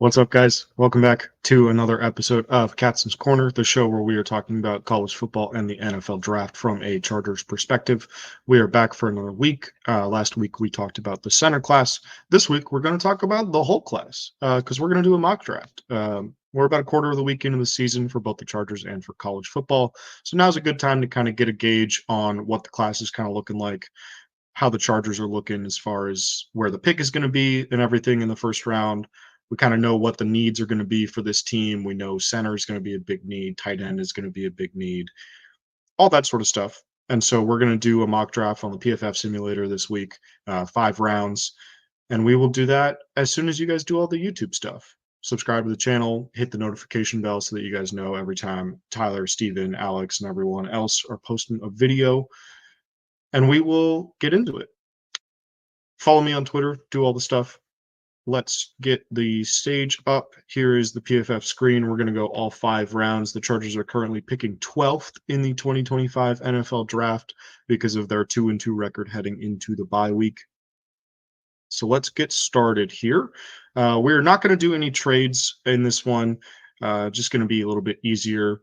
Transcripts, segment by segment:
What's up, guys? Welcome back to another episode of Katson's Corner, the show where we are talking about college football and the NFL draft from a Chargers perspective. We are back for another week. Last week, we talked about the center class. This week, we're going to talk about the whole class because we're going to do a mock draft. We're about a quarter of the week into the season for both the Chargers and for college football. So now's a good time to kind of get a gauge on what the class is kind of looking like, how the Chargers are looking as far as where the pick is going to be and everything in the first round. We kind of know what the needs are going to be for this team. We know center is going to be a big need, tight end is going to be a big need, all that sort of stuff. And so we're going to do a mock draft on the PFF simulator this week, 5 rounds. And we will do that as soon as you guys do all the YouTube stuff. Subscribe to the channel, hit the notification bell so that you guys know every time Tyler, Steven, Alex, and everyone else are posting a video. And we will get into it. Follow me on Twitter, do all the stuff. Let's get the stage up. Here is the PFF screen. We're going to go all 5 rounds. The Chargers are currently picking 12th in the 2025 NFL draft because of their 2-2 record heading into the bye week. So let's get started here. We're not going to do any trades in this one. Just going to be a little bit easier.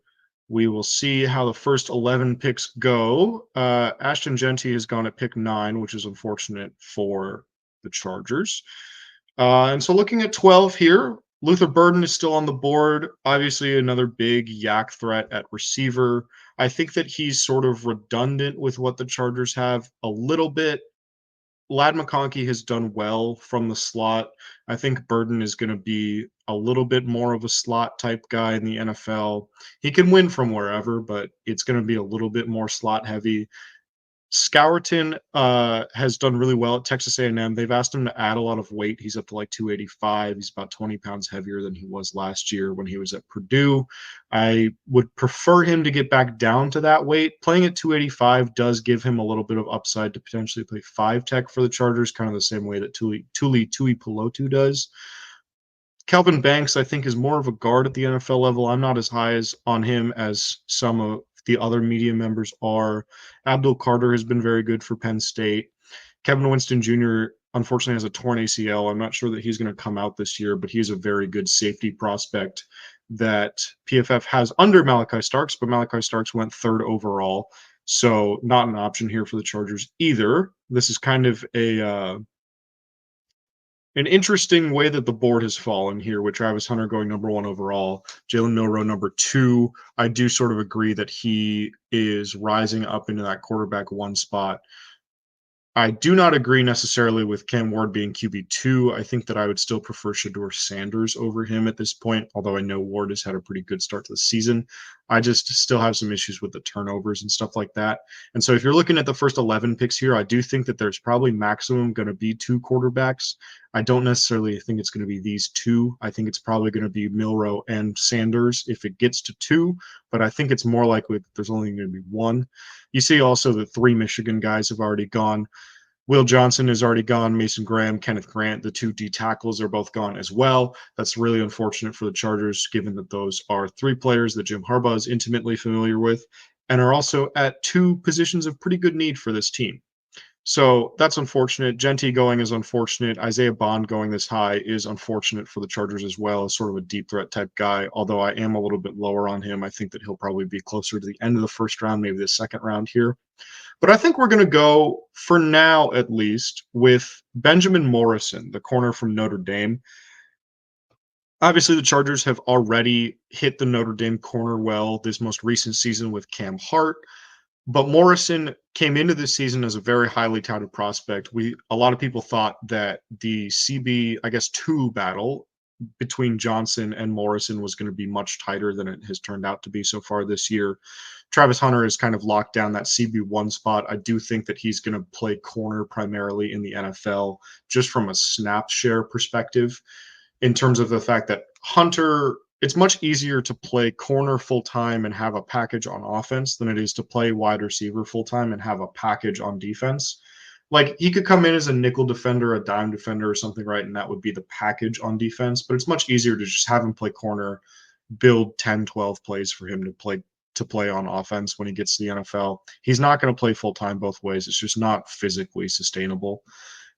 We will see how the first 11 picks go. Ashton Genty has gone at pick 9, which is unfortunate for the Chargers. And so looking at 12 here, Luther Burden is still on the board. Obviously, another big yak threat at receiver. I think that he's sort of redundant with what the Chargers have a little bit. Ladd McConkey has done well from the slot. I think Burden is going to be a little bit more of a slot type guy in the NFL. He can win from wherever, but it's going to be a little bit more slot heavy. Scourton has done really well at Texas A&M. They've asked him to add a lot of weight. He's up to like 285. He's about 20 pounds heavier than he was last year when he was at Purdue. I would prefer him to get back down to that weight. Playing at 285 does give him a little bit of upside to potentially play 5 tech for the Chargers, kind of the same way that Tuli Pelotu does. Kelvin Banks, I think, is more of a guard at the NFL level. I'm not as high on him as some of the other media members are. Abdul Carter has been very good for Penn State. Kevin Winston Jr. unfortunately has a torn ACL. I'm not sure that he's going to come out this year, but he's a very good safety prospect that PFF has under Malachi Starks, but Malachi Starks went 3rd overall. So not an option here for the Chargers either. This is kind of an interesting way that the board has fallen here, with Travis Hunter going number 1 overall, Jalen Milroe number 2. I do sort of agree that he is rising up into that quarterback 1 spot. I do not agree necessarily with Cam Ward being QB2. I think that I would still prefer Shedeur Sanders over him at this point, although I know Ward has had a pretty good start to the season. I just still have some issues with the turnovers and stuff like that. And so if you're looking at the first 11 picks here, I do think that there's probably maximum going to be 2 quarterbacks. I don't necessarily think it's going to be these 2. I think it's probably going to be Milroe and Sanders if it gets to 2, but I think it's more likely that there's only going to be 1. You see also that 3 Michigan guys have already gone. Will Johnson is already gone. Mason Graham, Kenneth Grant, the 2 D tackles are both gone as well. That's really unfortunate for the Chargers, given that those are 3 players that Jim Harbaugh is intimately familiar with and are also at 2 positions of pretty good need for this team. So that's unfortunate. Genty going is unfortunate. Isaiah Bond going this high is unfortunate for the Chargers as well, as sort of a deep threat type guy, although I am a little bit lower on him. I think that he'll probably be closer to the end of the first round, maybe the second round here. But I think we're going to go, for now at least, with Benjamin Morrison, the corner from Notre Dame. Obviously, the Chargers have already hit the Notre Dame corner well this most recent season with Cam Hart. But Morrison came into this season as a very highly touted prospect. A lot of people thought that the CB, 2 battle between Johnson and Morrison was going to be much tighter than it has turned out to be so far this year. Travis Hunter has kind of locked down that CB1 spot. I do think that he's going to play corner primarily in the NFL, just from a snap share perspective, in terms of the fact that Hunter, it's much easier to play corner full-time and have a package on offense than it is to play wide receiver full-time and have a package on defense. Like, he could come in as a nickel defender, a dime defender or something, right? And that would be the package on defense. But it's much easier to just have him play corner, build 10, 12 plays for him to play on offense when he gets to the NFL. He's not going to play full-time both ways. It's just not physically sustainable.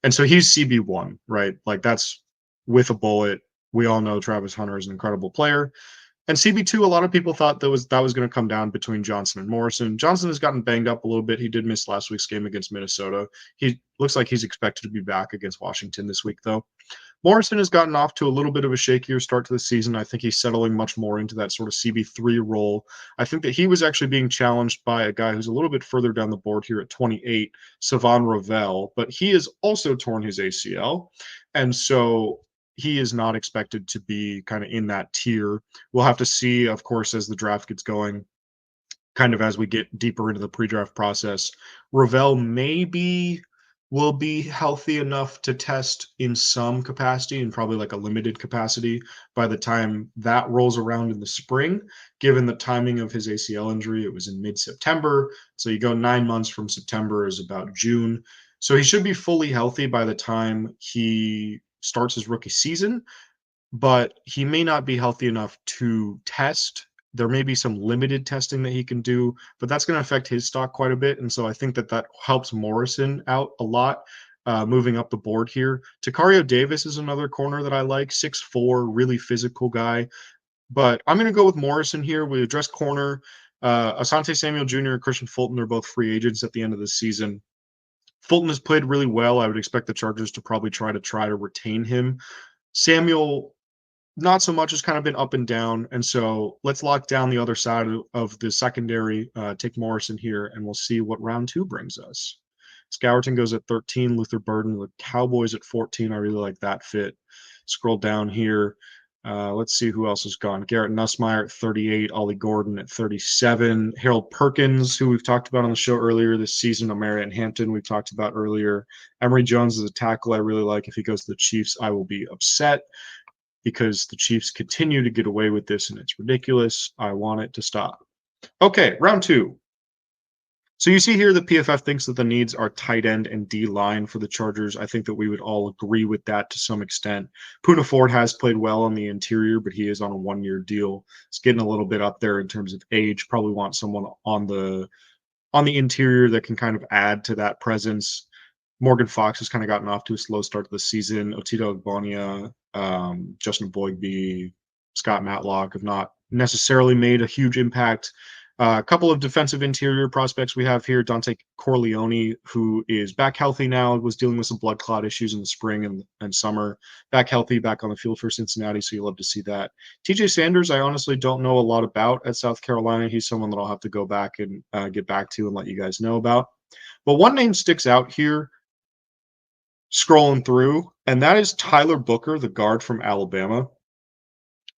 And so he's CB1, right? Like, that's with a bullet, We all know Travis Hunter is an incredible player. And CB2, a lot of people thought that was going to come down between Johnson and Morrison. Johnson has gotten banged up a little bit. He did miss last week's game against Minnesota. He looks like he's expected to be back against Washington this week, though. Morrison has gotten off to a little bit of a shakier start to the season. I think he's settling much more into that sort of CB3 role. I think that he was actually being challenged by a guy who's a little bit further down the board here at 28, Savon Ravel, but he has also torn his ACL. And so he is not expected to be kind of in that tier. We'll have to see, of course, as the draft gets going, kind of as we get deeper into the pre-draft process. Ravel maybe will be healthy enough to test in some capacity and probably like a limited capacity by the time that rolls around in the spring, given the timing of his ACL injury. It was in mid-September. So you go 9 months from September is about June. So he should be fully healthy by the time he starts his rookie season, but he may not be healthy enough to test. There may be some limited testing that he can do, but that's going to affect his stock quite a bit. And so I think that helps Morrison out a lot, moving up the board here. Takario Davis is another corner that I like, 6'4", really physical guy. But I'm going to go with Morrison here. We addressed corner. Asante Samuel Jr. and Christian Fulton are both free agents at the end of the season. Fulton has played really well. I would expect the Chargers to probably try to retain him. Samuel, not so much, has kind of been up and down. And so let's lock down the other side of the secondary, take Morrison here, and we'll see what round 2 brings us. Scourton goes at 13, Luther Burden, the Cowboys at 14. I really like that fit. Scroll down here. Let's see who else has gone. Garrett Nussmeier at 38, Ollie Gordon at 37, Harold Perkins, who we've talked about on the show earlier this season, Omarion Hampton, we've talked about earlier. Emory Jones is a tackle I really like. If he goes to the Chiefs, I will be upset, because the Chiefs continue to get away with this and it's ridiculous. I want it to stop. Okay, round 2. So you see here the PFF thinks that the needs are tight end and D-line for the Chargers. I think that we would all agree with that to some extent. Poona Ford has played well on the interior, but he is on a 1-year deal. It's getting a little bit up there in terms of age. Probably want someone on the interior that can kind of add to that presence. Morgan Fox has kind of gotten off to a slow start to the season. Otito Ogbonia, Justin Boygby, Scott Matlock have not necessarily made a huge impact. A couple of defensive interior prospects we have here. Dante Corleone, who is back healthy now, was dealing with some blood clot issues in the spring and summer. Back healthy, back on the field for Cincinnati, so you love to see that. TJ Sanders, I honestly don't know a lot about at South Carolina. He's someone that I'll have to go back and get back to and let you guys know about. But one name sticks out here scrolling through, and that is Tyler Booker, the guard from Alabama.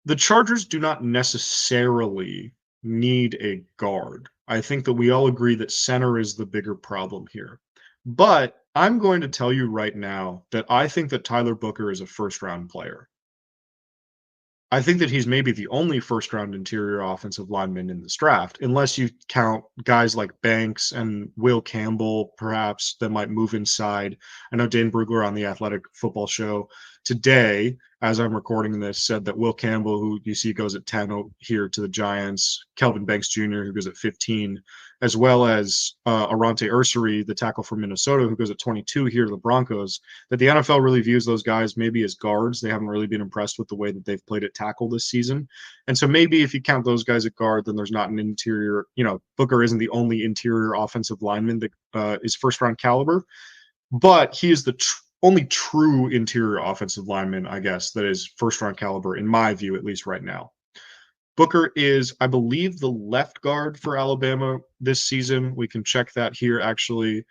The Chargers do not necessarily need a guard. I think that we all agree that center is the bigger problem here. But I'm going to tell you right now that I think that Tyler Booker is a first-round player. I think that he's maybe the only first-round interior offensive lineman in this draft, unless you count guys like Banks and Will Campbell, perhaps, that might move inside. I know Dane Brugler on the Athletic Football Show today, as I'm recording this, said that Will Campbell, who you see goes at 10 here to the Giants, Kelvin Banks Jr., who goes at 15, as well as Arante Ursary, the tackle from Minnesota, who goes at 22 here to the Broncos, that the NFL really views those guys maybe as guards. They haven't really been impressed with the way that they've played at tackle this season. And so maybe if you count those guys at guard, then there's not an interior, Booker isn't the only interior offensive lineman that is first-round caliber, but he is the only true interior offensive lineman, I guess, that is first-round caliber, in my view, at least right now. Booker is, I believe, the left guard for Alabama this season. We can check that here, actually.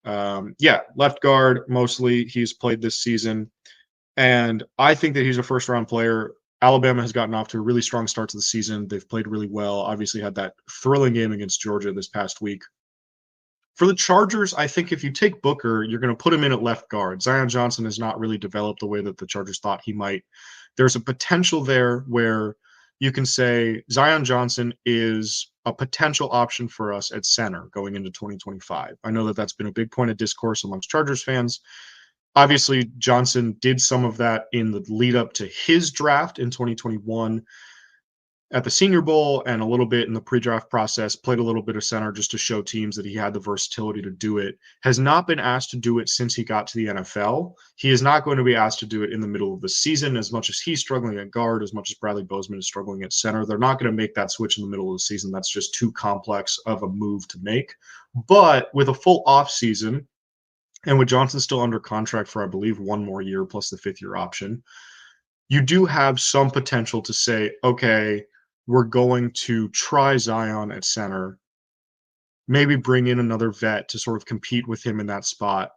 Left guard mostly he's played this season. And I think that he's a first-round player. Alabama has gotten off to a really strong start to the season. They've played really well. Obviously had that thrilling game against Georgia this past week. For the Chargers, I think if you take Booker, you're going to put him in at left guard. Zion Johnson has not really developed the way that the Chargers thought he might. There's a potential there where you can say Zion Johnson is a potential option for us at center going into 2025. I know that that's been a big point of discourse amongst Chargers fans. Obviously, Johnson did some of that in the lead up to his draft in 2021. at the Senior Bowl and a little bit in the pre-draft process, played a little bit of center just to show teams that he had the versatility to do it. Has not been asked to do it since he got to the NFL. He is not going to be asked to do it in the middle of the season as much as he's struggling at guard, as much as Bradley Bozeman is struggling at center. They're not going to make that switch in the middle of the season. That's just too complex of a move to make. But with a full off season, and with Johnson still under contract for, I believe, one more year plus the fifth year option, you do have some potential to say, okay, we're going to try Zion at center, maybe bring in another vet to sort of compete with him in that spot.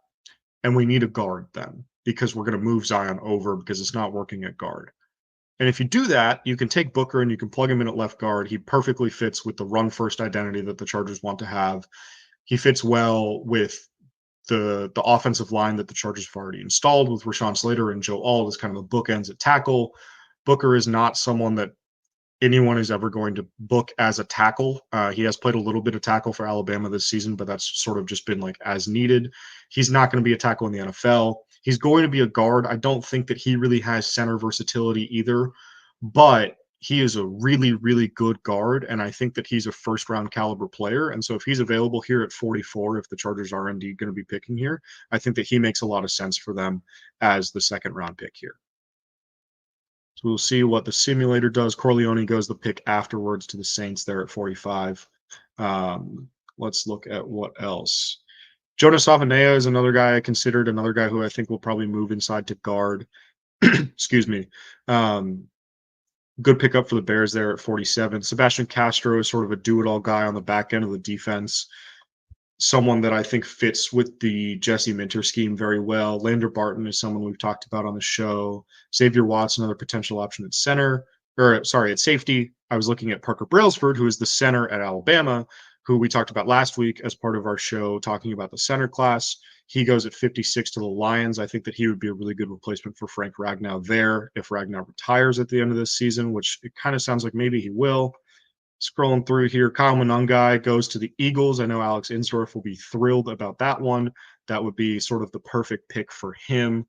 And we need a guard then because we're going to move Zion over because it's not working at guard. And if you do that, you can take Booker and you can plug him in at left guard. He perfectly fits with the run first identity that the Chargers want to have. He fits well with the offensive line that the Chargers have already installed with Rashawn Slater and Joe Alt as kind of the bookends at tackle. Booker is not someone that anyone is ever going to book as a tackle. He has played a little bit of tackle for Alabama this season, but that's sort of just been like as needed. He's not going to be a tackle in the NFL. He's going to be a guard. I don't think that he really has center versatility either, but he is a really, really good guard, and I think that he's a first-round caliber player. And so if he's available here at 44, if the Chargers are indeed going to be picking here, I think that he makes a lot of sense for them as the second-round pick here. So we'll see what the simulator does. Corleone goes the pick afterwards to the Saints there at 45. Let's look at what else. Jonas Avenea is another guy I considered, another guy who I think will probably move inside to guard. Excuse me. Good pickup for the Bears there at 47. Sebastian Castro is sort of a do-it-all guy on the back end of the defense. Someone that I think fits with the Jesse Minter scheme very well. Lander Barton is someone we've talked about on the show. Xavier Watts, another potential option at center, or sorry, at safety. I was looking at Parker Brailsford, who is the center at Alabama, who we talked about last week as part of our show talking about the center class. He goes at 56 to the Lions. I think that he would be a really good replacement for Frank Ragnow there if Ragnow retires at the end of this season, which it kind of sounds like maybe he will. Scrolling through here, Kyle Monangai goes to the Eagles. I know Alex Insdorf will be thrilled about that one. That would be sort of the perfect pick for him.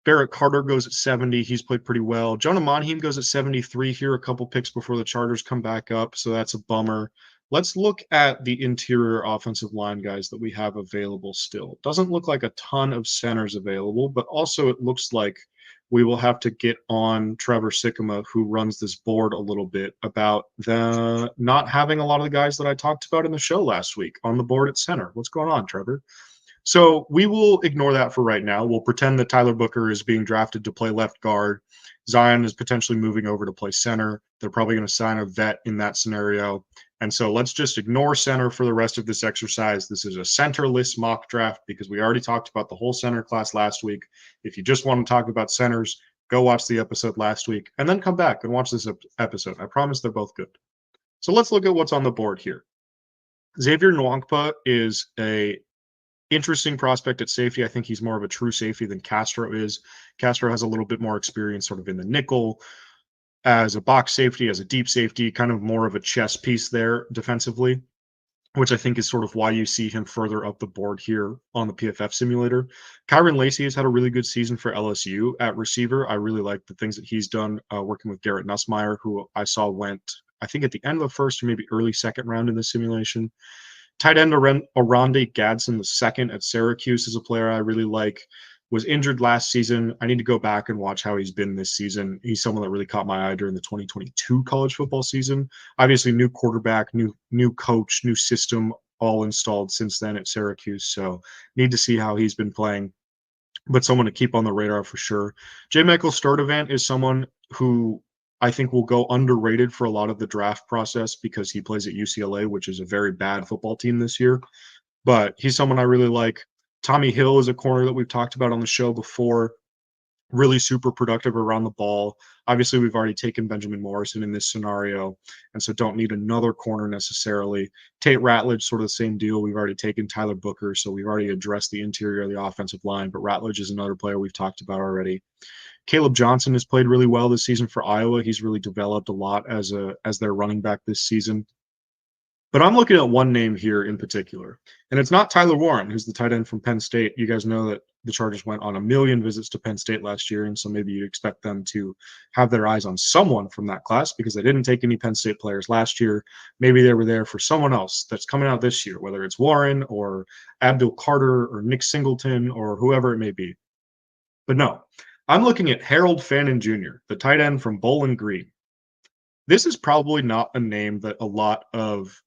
Barrett Carter goes at 70. He's played pretty well. Jonah Monheim goes at 73 here, a couple picks before the Chargers come back up, so that's a bummer. Let's look at the interior offensive line guys that we have available still. Doesn't look like a ton of centers available, but also it looks like we will have to get on Trevor Sikkema, who runs this board a little bit, about the not having a lot of the guys that I talked about in the show last week on the board at center. What's going on, Trevor? So we will ignore that for right now. We'll pretend that Tyler Booker is being drafted to play left guard. Zion is potentially moving over to play center. They're probably going to sign a vet in that scenario. And so let's just ignore center for the rest of this exercise. This is a centerless mock draft because we already talked about the whole center class last week. If you just want to talk about centers, go watch the episode last week and then come back and watch this episode. I promise they're both good. So let's look at what's on the board here. Xavier Nwankpa is a interesting prospect at safety. I think he's more of a true safety than Castro is. Castro has a little bit more experience sort of in the nickel as a box safety, as a deep safety, kind of more of a chess piece there defensively, which I think is sort of why you see him further up the board here on the PFF simulator. Kyron Lacey has had a really good season for LSU at receiver. I really like the things that he's done working with Garrett Nussmeier, who I saw went, I think, at the end of the first or maybe early second round in the simulation. Tight end Oronde Gadsden II at Syracuse is a player I really like. Was injured last season. I need to go back and watch how he's been this season. He's someone that really caught my eye during the 2022 college football season. Obviously, new quarterback, new coach, new system, all installed since then at Syracuse. So need to see how he's been playing, but someone to keep on the radar for sure. J. Michael Sturdivant is someone who I think will go underrated for a lot of the draft process because he plays at UCLA, which is a very bad football team this year. But he's someone I really like. Tommy Hill is a corner that we've talked about on the show before. Really super productive around the ball. Obviously, we've already taken Benjamin Morrison in this scenario, and so don't need another corner necessarily. Tate Ratledge, sort of the same deal. We've already taken Tyler Booker, so we've already addressed the interior of the offensive line, but Ratledge is another player we've talked about already. Caleb Johnson has played really well this season for Iowa. He's really developed a lot as their running back this season. But I'm looking at one name here in particular, and it's not Tyler Warren, who's the tight end from Penn State. You guys know that the Chargers went on a million visits to Penn State last year, and so maybe you expect them to have their eyes on someone from that class because they didn't take any Penn State players last year. Maybe they were there for someone else that's coming out this year, whether it's Warren or Abdul Carter or Nick Singleton or whoever it may be. But no, I'm looking at Harold Fannin Jr., the tight end from Bowling Green. This is probably not a name that a lot of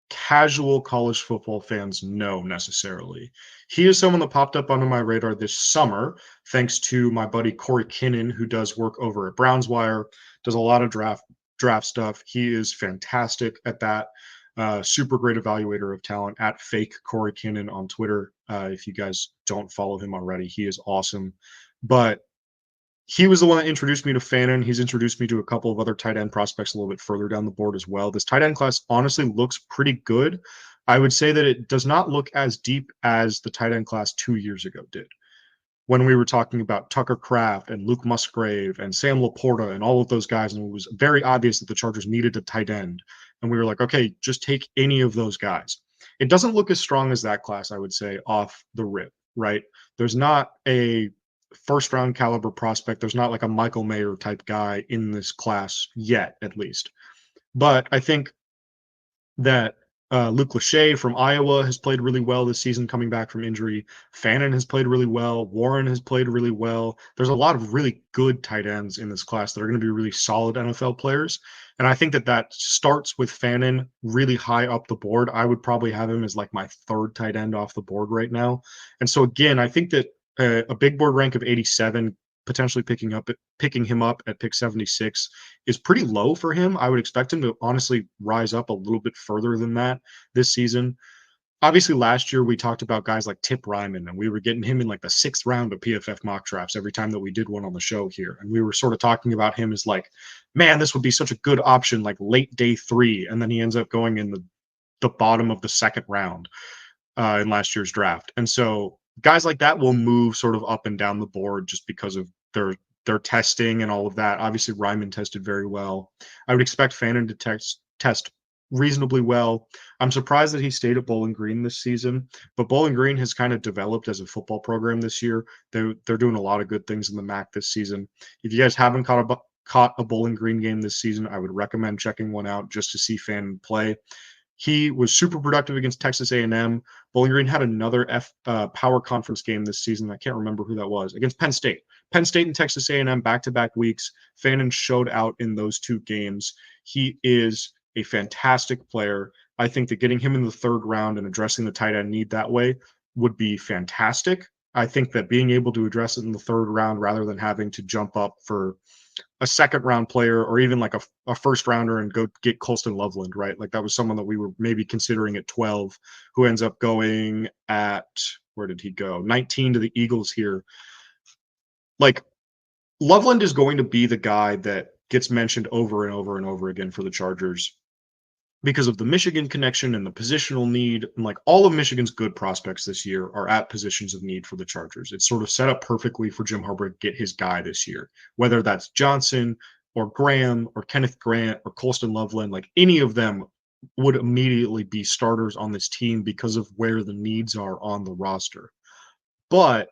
casual college football fans know necessarily. He is someone that popped up onto my radar this summer, thanks to my buddy Corey Kinnan, who does work over at Brownswire, does a lot of draft stuff. He is fantastic at that. Super great evaluator of talent at fake Corey Kinnan on Twitter. If you guys don't follow him already, he is awesome. But he was the one that introduced me to Fannin. He's introduced me to a couple of other tight end prospects a little bit further down the board as well. This tight end class honestly looks pretty good. I would say that it does not look as deep as the tight end class 2 years ago did, when we were talking about Tucker Kraft and Luke Musgrave and Sam Laporta and all of those guys, and it was very obvious that the Chargers needed a tight end. And we were like, okay, just take any of those guys. It doesn't look as strong as that class, I would say, off the rip, right? There's not a first round caliber prospect. There's not like a Michael Mayer type guy in this class yet, at least. But I think that Luke Lachey from Iowa has played really well this season coming back from injury. Fannin has played really well. Warren has played really well. There's a lot of really good tight ends in this class that are going to be really solid NFL players. And I think that that starts with Fannin really high up the board. I would probably have him as like my third tight end off the board right now. And so again, I think that a big board rank of 87, potentially picking him up at pick 76 is pretty low for him. I would expect him to honestly rise up a little bit further than that this season. Obviously, last year we talked about guys like Tip Ryman, and we were getting him in like the sixth round of PFF mock drafts every time that we did one on the show here. And we were sort of talking about him as like, man, this would be such a good option, like late day 3. And then he ends up going in the bottom of the second round in last year's draft. And so guys like that will move sort of up and down the board just because of their testing and all of that. Obviously, Ryman tested very well. I would expect Fannin to test reasonably well. I'm surprised that he stayed at Bowling Green this season, but Bowling Green has kind of developed as a football program this year. They're doing a lot of good things in the MAC this season. If you guys haven't caught a Bowling Green game this season, I would recommend checking one out just to see Fannin play. He was super productive against Texas A&M. Bowling Green had another power conference game this season. I can't remember who that was, against Penn State. Penn State and Texas A&M back-to-back weeks. Fannin showed out in those two games. He is a fantastic player. I think that getting him in the third round and addressing the tight end need that way would be fantastic. I think that being able to address it in the third round rather than having to jump up for a second round player or even like a first rounder and go get Colston Loveland, right? Like that was someone that we were maybe considering at 12 who ends up going at, where did he go? 19 to the Eagles here. Like Loveland is going to be the guy that gets mentioned over and over and over again for the Chargers because of the Michigan connection and the positional need. And like all of Michigan's good prospects this year are at positions of need for the Chargers. It's sort of set up perfectly for Jim Harbaugh to get his guy this year, whether that's Johnson or Graham or Kenneth Grant or Colston Loveland, like any of them would immediately be starters on this team because of where the needs are on the roster. But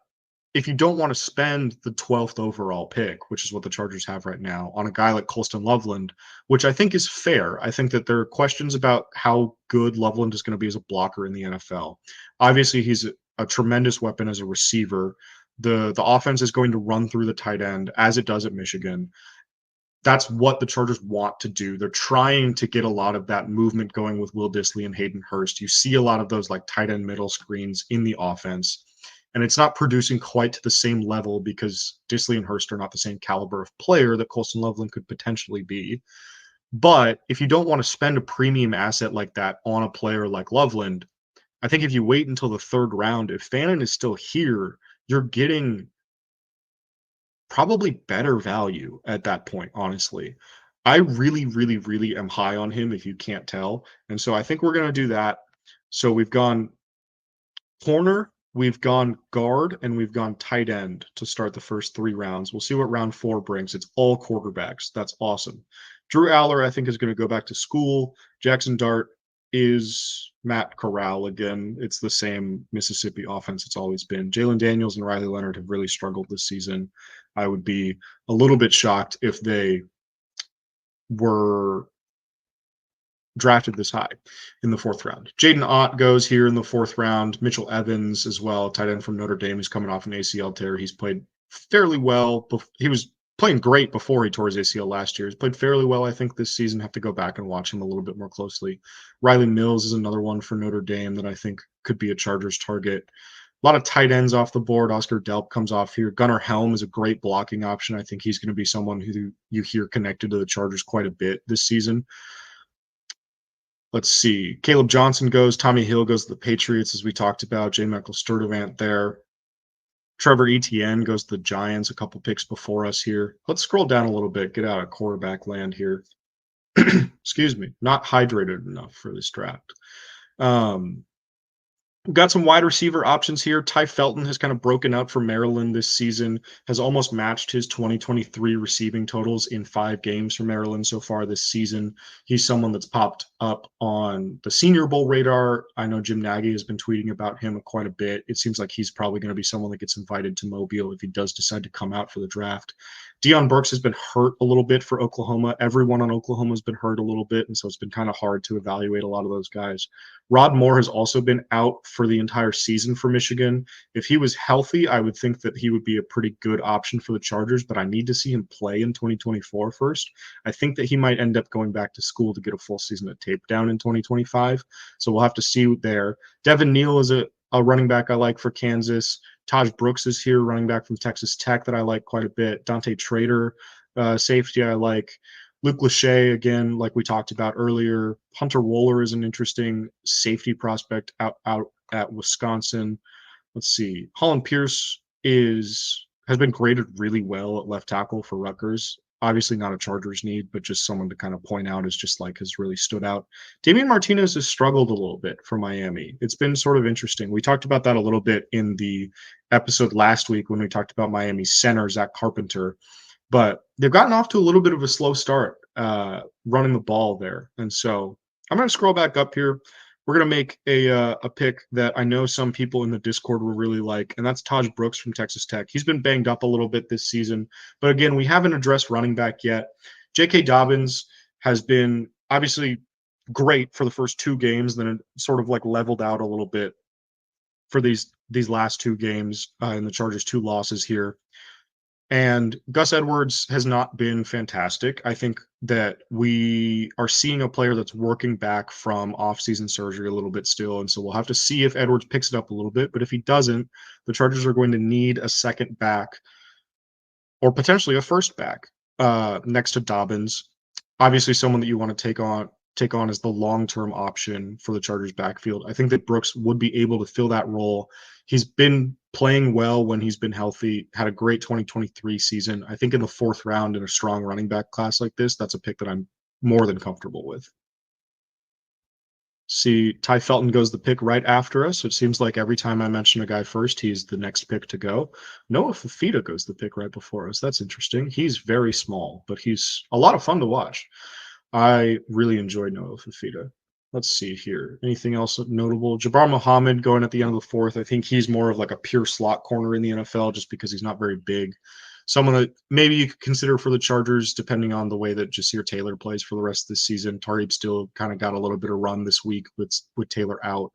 if you don't want to spend the 12th overall pick, which is what the Chargers have right now, on a guy like Colston Loveland, which I think is fair. I think that there are questions about how good Loveland is going to be as a blocker in the NFL. Obviously, he's a tremendous weapon as a receiver. The offense is going to run through the tight end as it does at Michigan. That's what the Chargers want to do. They're trying to get a lot of that movement going with Will Dissly and Hayden Hurst. You see a lot of those like tight end middle screens in the offense, and it's not producing quite to the same level because Dissly and Hurst are not the same caliber of player that Colston Loveland could potentially be. But if you don't want to spend a premium asset like that on a player like Loveland, I think if you wait until the third round, if Fannin is still here, you're getting probably better value at that point, honestly. I really, really, really am high on him if you can't tell. And so I think we're going to do that. So we've gone corner, we've gone guard, and we've gone tight end to start the first 3 rounds. We'll see what round 4 brings. It's all quarterbacks. That's awesome. Drew Aller, I think, is going to go back to school. Jackson Dart, is Matt Corral again. It's the same Mississippi offense it's always been. Jalen Daniels and Riley Leonard have really struggled this season. I would be a little bit shocked if they were drafted this high in the fourth round. Jaden Ott goes here in the fourth round. Mitchell Evans as well, tight end from Notre Dame, who's coming off an ACL tear. He's played fairly well. He was playing great before he tore his ACL last year. He's played fairly well, I think, this season. Have to go back and watch him a little bit more closely. Riley Mills is another one for Notre Dame that I think could be a Chargers target. A lot of tight ends off the board. Oscar Delp comes off here. Gunnar Helm is a great blocking option. I think he's going to be someone who you hear connected to the Chargers quite a bit this season. Let's see. Caleb Johnson goes. Tommy Hill goes to the Patriots, as we talked about. J. Michael Sturdivant there. Trevor Etienne goes to the Giants, a couple picks before us here. Let's scroll down a little bit, get out of quarterback land here. Excuse me. Not hydrated enough for this draft. We've got some wide receiver options here. Ty Felton has kind of broken out for Maryland this season, has almost matched his 2023 receiving totals in 5 games for Maryland so far this season. He's someone that's popped up on the Senior Bowl radar. I know Jim Nagy has been tweeting about him quite a bit. It seems like he's probably going to be someone that gets invited to Mobile if he does decide to come out for the draft. Deion Burks has been hurt a little bit for Oklahoma. Everyone on Oklahoma has been hurt a little bit, and so it's been kind of hard to evaluate a lot of those guys. Rod Moore has also been out for the entire season for Michigan. If he was healthy, I would think that he would be a pretty good option for the Chargers, but I need to see him play in 2024 first. I think that he might end up going back to school to get a full season of tape down in 2025, so we'll have to see there. Devin Neal is a running back I like for Kansas. Taj Brooks is here, running back from Texas Tech that I like quite a bit. Dante Trader, safety I like. Luke Lachey, again, like we talked about earlier. Hunter Wohler is an interesting safety prospect out at Wisconsin. Let's see. Holland Pierce has been graded really well at left tackle for Rutgers. Obviously not a Chargers need, but just someone to kind of point out as just like has really stood out. Damian Martinez has struggled a little bit for Miami. It's been sort of interesting. We talked about that a little bit in the episode last week when we talked about Miami's center, Zach Carpenter. But they've gotten off to a little bit of a slow start running the ball there. And so I'm going to scroll back up here. We're going to make a pick that I know some people in the Discord will really like, and that's Taj Brooks from Texas Tech. He's been banged up a little bit this season. But again, we haven't addressed running back yet. J.K. Dobbins has been obviously great for the first 2 games, then it sort of like leveled out a little bit for these last 2 games in the Chargers' 2 losses here. And Gus Edwards has not been fantastic. I think that we are seeing a player that's working back from off-season surgery a little bit still. And so we'll have to see if Edwards picks it up a little bit. But if he doesn't, the Chargers are going to need a second back or potentially a first back next to Dobbins. Obviously, someone that you want to take on as the long-term option for the Chargers backfield. I think that Brooks would be able to fill that role. He's been playing well when he's been healthy, had a great 2023 season. I think in the 4th round in a strong running back class like this, that's a pick that I'm more than comfortable with. See, Ty Felton goes the pick right after us. So it seems like every time I mention a guy first, he's the next pick to go. Noah Fafita goes the pick right before us. That's interesting. He's very small, but he's a lot of fun to watch. I really enjoyed Noah Fafita. Let's see here. Anything else notable? Jabbar Muhammad going at the end of the 4th. I think he's more of like a pure slot corner in the NFL just because he's not very big. Someone that maybe you could consider for the Chargers, depending on the way that Jasir Taylor plays for the rest of the season. Tariq still kind of got a little bit of run this week with Taylor out.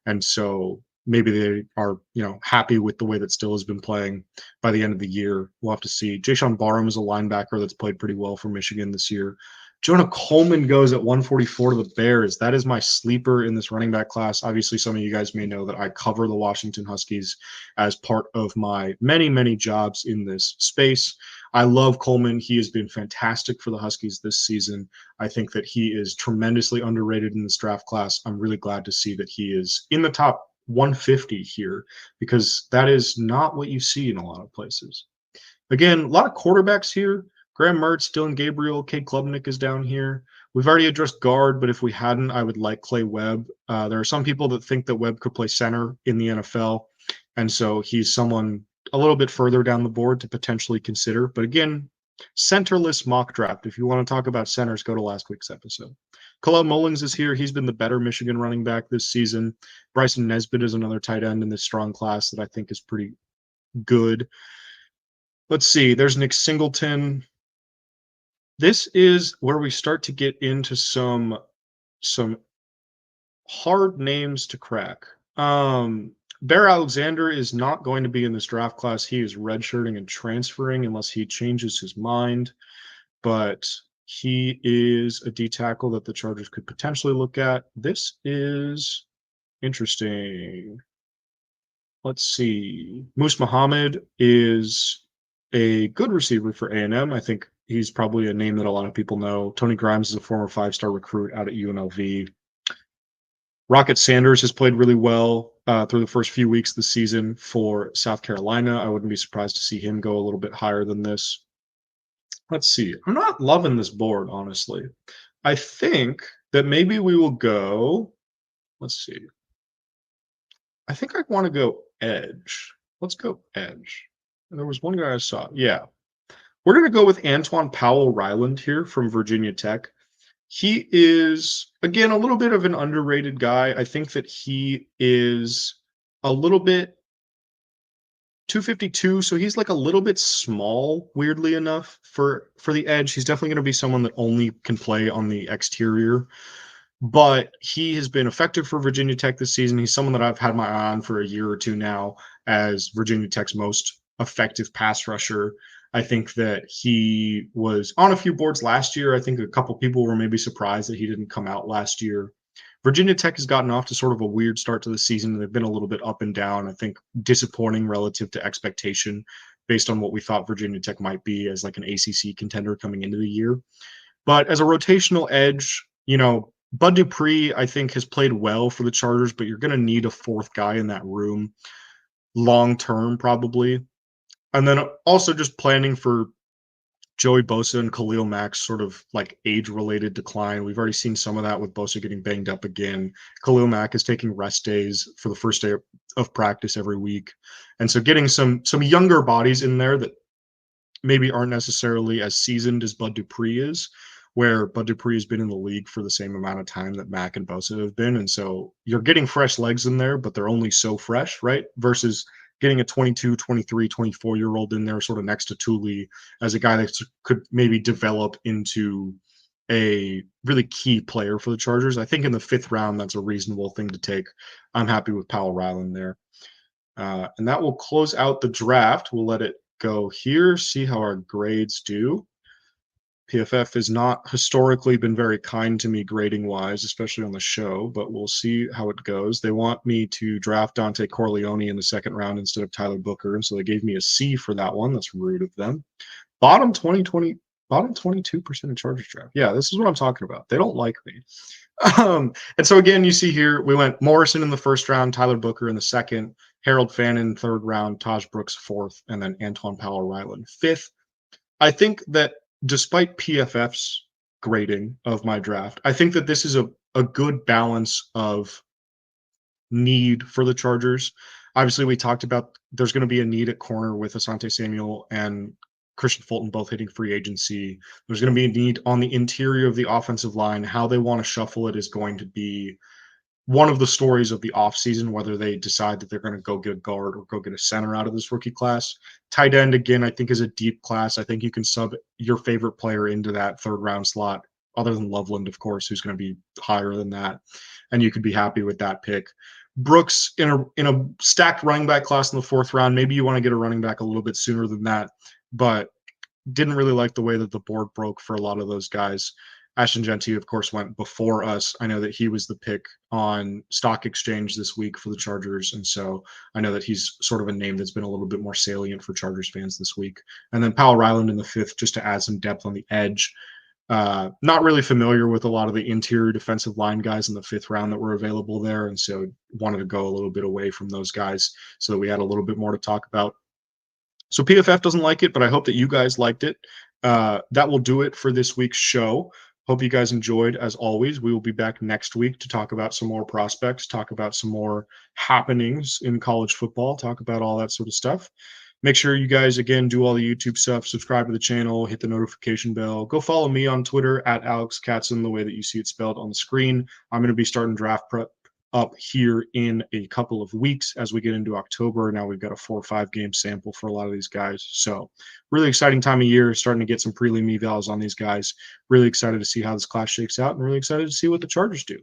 And so maybe they are, happy with the way that Still has been playing by the end of the year. We'll have to see. Jayshawn Barham is a linebacker that's played pretty well for Michigan this year. Jonah Coleman goes at 144 to the Bears. That is my sleeper in this running back class. Obviously, some of you guys may know that I cover the Washington Huskies as part of my many, many jobs in this space. I love Coleman. He has been fantastic for the Huskies this season. I think that he is tremendously underrated in this draft class. I'm really glad to see that he is in the top 150 here because that is not what you see in a lot of places. Again, a lot of quarterbacks here. Graham Mertz, Dylan Gabriel, Cade Klubnik is down here. We've already addressed guard, but if we hadn't, I would like Clay Webb. There are some people that think that Webb could play center in the NFL, and so he's someone a little bit further down the board to potentially consider. But again, centerless mock draft. If you want to talk about centers, go to last week's episode. Kalel Mullings is here. He's been the better Michigan running back this season. Bryson Nesbitt is another tight end in this strong class that I think is pretty good. Let's see. There's Nick Singleton. This is where we start to get into some hard names to crack. Bear Alexander is not going to be in this draft class. He is redshirting and transferring unless he changes his mind. But he is a D tackle that the Chargers could potentially look at. This is interesting. Let's see. Moose Muhammad is a good receiver for A&M. I think he's probably a name that a lot of people know. Tony Grimes is a former 5-star recruit out at UNLV. Rocket Sanders has played really well through the first few weeks of the season for South Carolina. I wouldn't be surprised to see him go a little bit higher than this. Let's see. I'm not loving this board, honestly. I think that maybe we will go. Let's see. I think I want to go edge. Let's go edge. There was one guy I saw. Yeah. We're going to go with Antoine Powell Ryland here from Virginia Tech. He is, again, a little bit of an underrated guy. I think that he is a little bit 252, so he's like a little bit small, weirdly enough, for the edge. He's definitely going to be someone that only can play on the exterior, but he has been effective for Virginia Tech this season. He's someone that I've had my eye on for a year or two now as Virginia Tech's most effective pass rusher. I think that he was on a few boards last year. I think a couple people were maybe surprised that he didn't come out last year. Virginia Tech has gotten off to sort of a weird start to the season. They've been a little bit up and down. I think disappointing relative to expectation based on what we thought Virginia Tech might be as like an ACC contender coming into the year. But as a rotational edge, Bud Dupree, I think, has played well for the Chargers, but you're going to need a fourth guy in that room long term, probably. And then also just planning for Joey Bosa and Khalil Mack's sort of like age-related decline. We've already seen some of that with Bosa getting banged up again. Khalil Mack is taking rest days for the first day of practice every week. And so getting some younger bodies in there that maybe aren't necessarily as seasoned as Bud Dupree is, where Bud Dupree has been in the league for the same amount of time that Mack and Bosa have been. And so you're getting fresh legs in there, but they're only so fresh, right? Versus getting a 22, 23, 24-year-old in there sort of next to Thule as a guy that could maybe develop into a really key player for the Chargers. I think in the 5th round, that's a reasonable thing to take. I'm happy with Powell Ryland there. And that will close out the draft. We'll let it go here, see how our grades do. PFF has not historically been very kind to me grading wise, especially on the show, but we'll see how it goes. They want me to draft Dante Corleone in the 2nd round instead of Tyler Booker, and so they gave me a C for that one. That's rude of them. Bottom 22% of Chargers draft. Yeah, this is what I'm talking about. They don't like me. And so again, you see here, we went Morrison in the 1st round, Tyler Booker in the 2nd, Harold Fannin 3rd round, Taj Brooks 4th, and then Antoine Powell Ryland 5th. I think that despite PFF's grading of my draft, I think that this is a good balance of need for the Chargers. Obviously, we talked about there's going to be a need at corner with Asante Samuel and Christian Fulton both hitting free agency. There's going to be a need on the interior of the offensive line. How they want to shuffle it is going to be one of the stories of the offseason, whether they decide that they're going to go get a guard or go get a center out of this rookie class. Tight end, again, I think is a deep class. I think you can sub your favorite player into that 3rd round slot, other than Loveland, of course, who's going to be higher than that. And you could be happy with that pick. Brooks in a stacked running back class in the 4th round. Maybe you want to get a running back a little bit sooner than that, but didn't really like the way that the board broke for a lot of those guys. Ashton Genty, of course, went before us. I know that he was the pick on Stock Exchange this week for the Chargers, and so I know that he's sort of a name that's been a little bit more salient for Chargers fans this week. And then Powell Ryland in the 5th, just to add some depth on the edge. Not really familiar with a lot of the interior defensive line guys in the 5th round that were available there, and so wanted to go a little bit away from those guys so that we had a little bit more to talk about. So PFF doesn't like it, but I hope that you guys liked it. That will do it for this week's show. Hope you guys enjoyed. As always, we will be back next week to talk about some more prospects, talk about some more happenings in college football, talk about all that sort of stuff. Make sure you guys, again, do all the YouTube stuff, subscribe to the channel, hit the notification bell. Go follow me on Twitter at Alex Katson, the way that you see it spelled on the screen. I'm going to be starting draft prep up here in a couple of weeks as we get into October. Now we've got a 4 or 5 game sample for a lot of these guys. So really exciting time of year, starting to get some prelim evals on these guys. Really excited to see how this class shakes out and really excited to see what the Chargers do.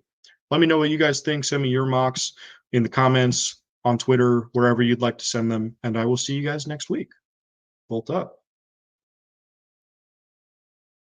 Let me know what you guys think. Send me your mocks in the comments, on Twitter, wherever you'd like to send them. And I will see you guys next week. Bolt up.